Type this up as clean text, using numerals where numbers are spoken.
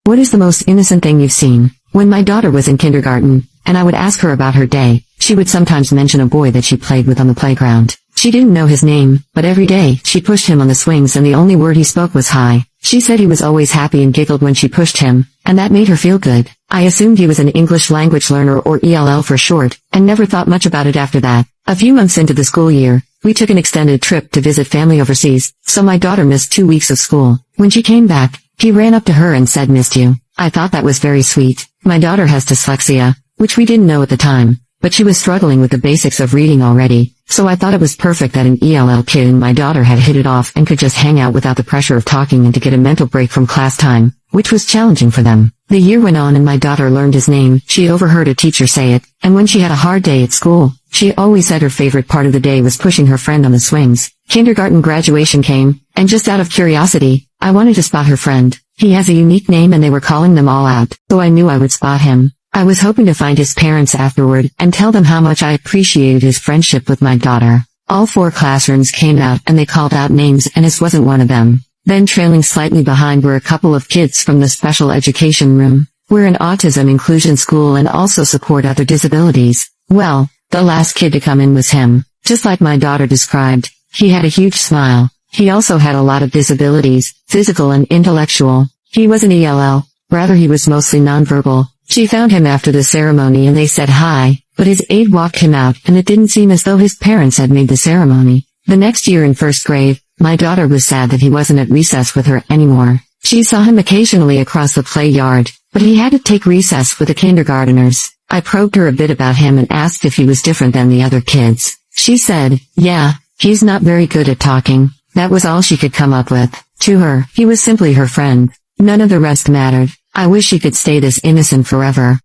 What is the most innocent thing you've seen? When my daughter was in kindergarten, and I would ask her about her day, she would sometimes mention a boy that she played with on the playground. She didn't know his name, but every day, she pushed him on the swings and the only word he spoke was hi. She said he was always happy and giggled when she pushed him, and that made her feel good. I assumed he was an English language learner or ELL for short, and never thought much about it after that. A few months into the school year, we took an extended trip to visit family overseas, so my daughter missed 2 weeks of school. When she came back, he ran up to her and said missed you. I thought that was very sweet. My daughter has dyslexia, which we didn't know at the time, but she was struggling with the basics of reading already, so I thought it was perfect that an ELL kid and my daughter had hit it off and could just hang out without the pressure of talking and to get a mental break from class time, which was challenging for them. The year went on and my daughter learned his name. She overheard a teacher say it, and when she had a hard day at school, she always said her favorite part of the day was pushing her friend on the swings. Kindergarten graduation came, and just out of curiosity, I wanted to spot her friend. He has a unique name and they were calling them all out, so I knew I would spot him. I was hoping to find his parents afterward and tell them how much I appreciated his friendship with my daughter. All 4 classrooms came out and they called out names and his wasn't one of them. Then trailing slightly behind were a couple of kids from the special education room. We're an autism inclusion school and also support other disabilities. Well, the last kid to come in was him. Just like my daughter described, he had a huge smile. He also had a lot of disabilities, physical and intellectual. He wasn't ELL, rather he was mostly nonverbal. She found him after the ceremony and they said hi, but his aide walked him out and it didn't seem as though his parents had made the ceremony. The next year in 1st grade, my daughter was sad that he wasn't at recess with her anymore. She saw him occasionally across the play yard, but he had to take recess with the kindergarteners. I probed her a bit about him and asked if he was different than the other kids. She said, yeah, he's not very good at talking. That was all she could come up with. To her, he was simply her friend. None of the rest mattered. I wish she could stay this innocent forever.